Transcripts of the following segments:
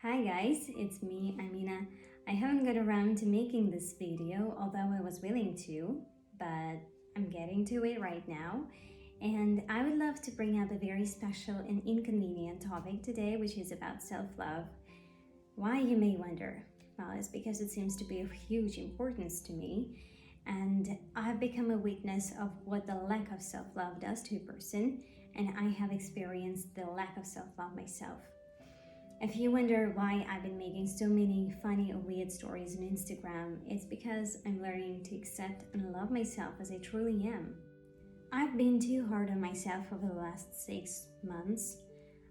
Hi guys, it's me, Amina. I haven't got around to making this video, although I was willing to, but I'm getting to it right now. And I would love to bring up a very special and inconvenient topic today, which is about self-love. Why, you may wonder? Well, it's because it seems to be of huge importance to me, and I've become a witness of what the lack of self-love does to a person, and I have experienced the lack of self-love myself. If you wonder why I've been making so many funny or weird stories on Instagram, it's because I'm learning to accept and love myself as I truly am. I've been too hard on myself over the last 6 months.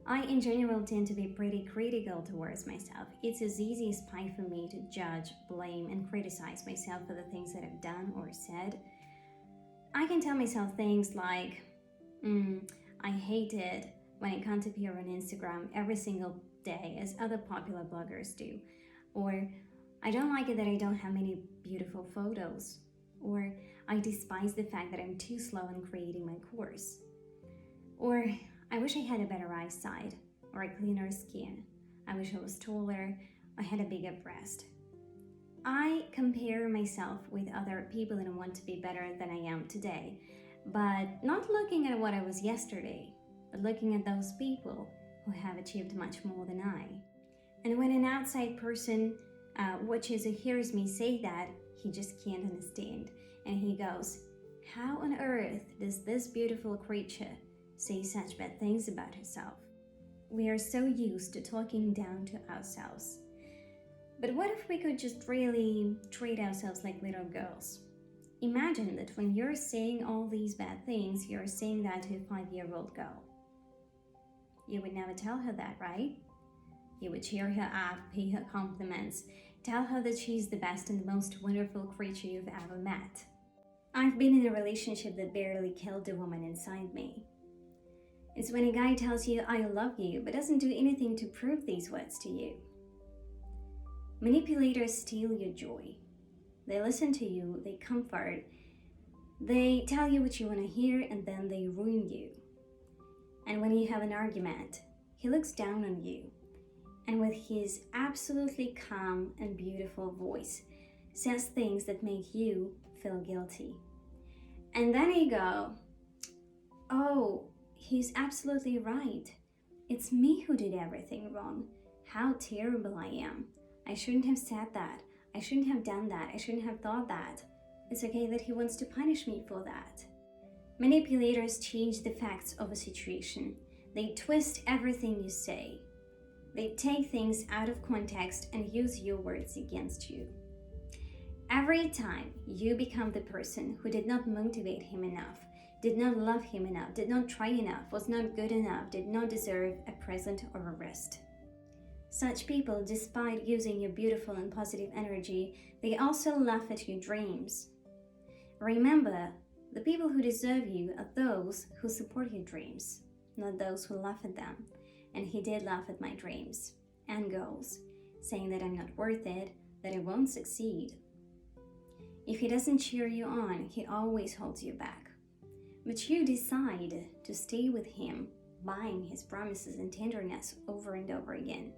I in general tend to be pretty critical towards myself. It's as easy as pie for me to judge, blame, and criticize myself for the things that I've done or said. I can tell myself things like, I hate it when I can't appear on Instagram every single day as other popular bloggers do, or I don't like it that I don't have many beautiful photos, or I despise the fact that I'm too slow in creating my course, or I wish I had a better eyesight or a cleaner skin. I wish I was taller, I had a bigger breast. I compare myself with other people and want to be better than I am today, but not looking at what I was yesterday, but looking at those people who have achieved much more than I. And when an outside person watches or hears me say that, he just can't understand. And he goes, how on earth does this beautiful creature say such bad things about herself? We are so used to talking down to ourselves. But what if we could just really treat ourselves like little girls? Imagine that when you're saying all these bad things, you're saying that to a 5-year-old girl. You would never tell her that, right? You would cheer her up, pay her compliments, tell her that she's the best and the most wonderful creature you've ever met. I've been in a relationship that barely killed the woman inside me. It's when a guy tells you, I love you, but doesn't do anything to prove these words to you. Manipulators steal your joy. They listen to you, they comfort, they tell you what you want to hear, and then they ruin you. And when you have an argument, he looks down on you, and with his absolutely calm and beautiful voice, says things that make you feel guilty. And then you go, oh, he's absolutely right. It's me who did everything wrong. How terrible I am. I shouldn't have said that. I shouldn't have done that. I shouldn't have thought that. It's okay that he wants to punish me for that. Manipulators change the facts of a situation. They twist everything you say. They take things out of context and use your words against you. Every time you become the person who did not motivate him enough, did not love him enough, did not try enough, was not good enough, did not deserve a present or a rest. Such people, despite using your beautiful and positive energy, they also laugh at your dreams. Remember, the people who deserve you are those who support your dreams, not those who laugh at them. And he did laugh at my dreams and goals, saying that I'm not worth it, that I won't succeed. If he doesn't cheer you on, he always holds you back. But you decide to stay with him, buying his promises and tenderness over and over again.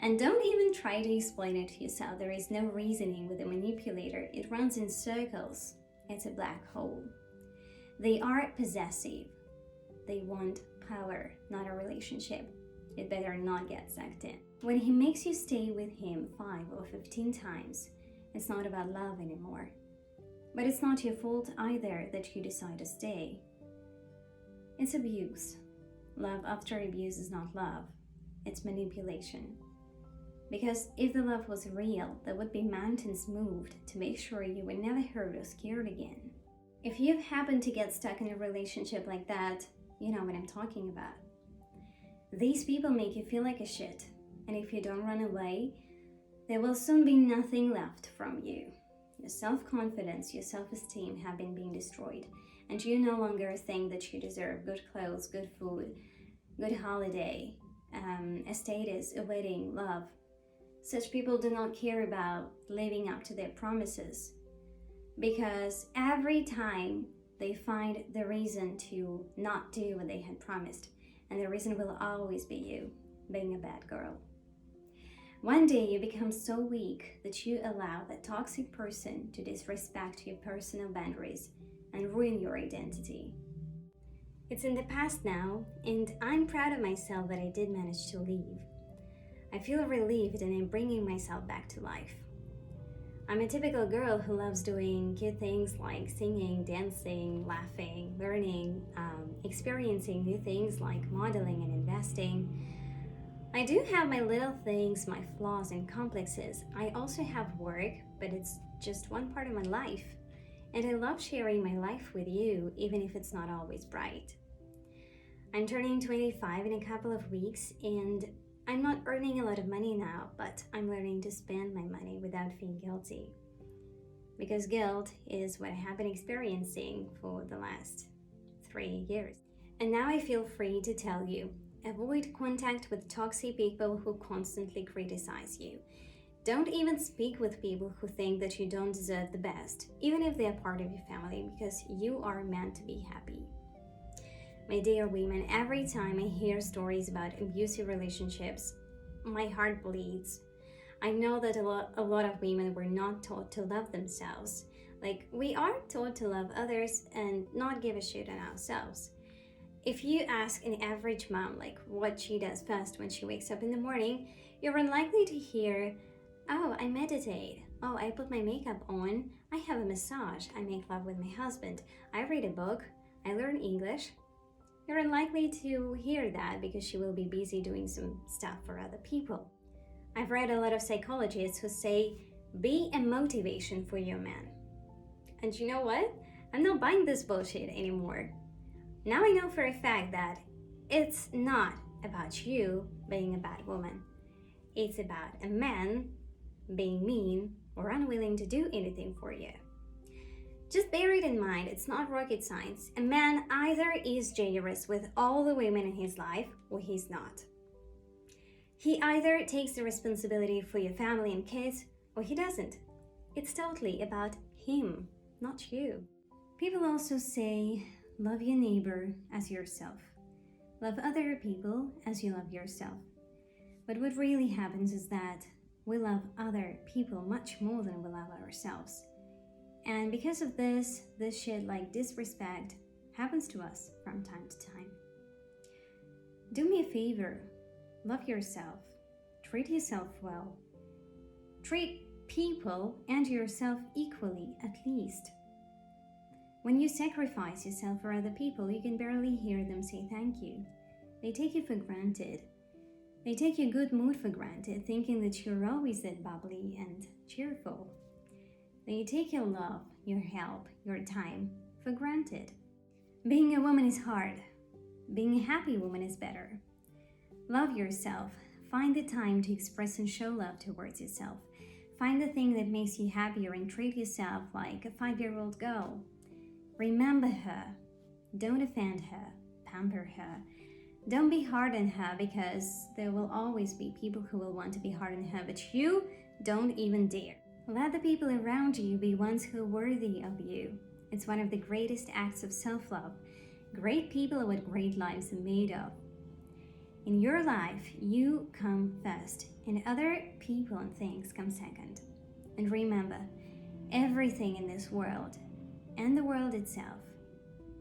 And don't even try to explain it to yourself. There is no reasoning with a manipulator. It runs in circles. It's a black hole. They are possessive. They want power, not a relationship. It better not get sucked in. When he makes you stay with him 5 or 15 times, it's not about love anymore. But it's not your fault either that you decide to stay. It's abuse. Love after abuse is not love. It's manipulation. Because if the love was real, there would be mountains moved to make sure you were never hurt or scared again. If you've happened to get stuck in a relationship like that, you know what I'm talking about. These people make you feel like a shit, and if you don't run away, there will soon be nothing left from you. Your self-confidence, your self-esteem have been being destroyed, and you no longer think that you deserve good clothes, good food, good holiday, a status, a wedding, love. Such people do not care about living up to their promises, because every time they find the reason to not do what they had promised, and the reason will always be you being a bad girl. One day you become so weak that you allow that toxic person to disrespect your personal boundaries and ruin your identity. It's in the past now, and I'm proud of myself that I did manage to leave. I feel relieved and I'm bringing myself back to life. I'm a typical girl who loves doing cute things like singing, dancing, laughing, learning, experiencing new things like modeling and investing. I do have my little things, my flaws and complexes. I also have work, but it's just one part of my life. And I love sharing my life with you, even if it's not always bright. I'm turning 25 in a couple of weeks, and I'm not earning a lot of money now, but I'm learning to spend my money without feeling guilty. Because guilt is what I have been experiencing for the last 3 years. And now I feel free to tell you, avoid contact with toxic people who constantly criticize you. Don't even speak with people who think that you don't deserve the best, even if they are part of your family, because you are meant to be happy. My dear women, every time I hear stories about abusive relationships, my heart bleeds. I know that a lot of women were not taught to love themselves. Like, we are taught to love others and not give a shit on ourselves. If you ask an average mom like what she does first when she wakes up in the morning, you're unlikely to hear, "Oh, I meditate. Oh, I put my makeup on. I have a massage. I make love with my husband. I read a book. I learn English." You're unlikely to hear that because she will be busy doing some stuff for other people. I've read a lot of psychologists who say, be a motivation for your man. And you know what? I'm not buying this bullshit anymore. Now I know for a fact that it's not about you being a bad woman. It's about a man being mean or unwilling to do anything for you. Just bear it in mind, it's not rocket science. A man either is generous with all the women in his life or he's not. He either takes the responsibility for your family and kids or he doesn't. It's totally about him, not you. People also say, love your neighbor as yourself. Love other people as you love yourself. But what really happens is that we love other people much more than we love ourselves. And because of this shit like disrespect happens to us from time to time. Do me a favor, love yourself, treat yourself well, treat people and yourself equally at least. When you sacrifice yourself for other people, you can barely hear them say thank you. They take you for granted. They take your good mood for granted, thinking that you're always that bubbly and cheerful. They take your love, your help, your time for granted. Being a woman is hard. Being a happy woman is better. Love yourself. Find the time to express and show love towards yourself. Find the thing that makes you happier and treat yourself like a 5-year-old girl. Remember her. Don't offend her. Pamper her. Don't be hard on her, because there will always be people who will want to be hard on her, but you don't even dare. Let the people around you be ones who are worthy of you. It's one of the greatest acts of self-love. Great people are what great lives are made of. In your life, you come first, and other people and things come second. And remember, everything in this world, and the world itself,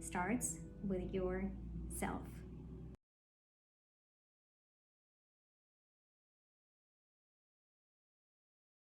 starts with yourself.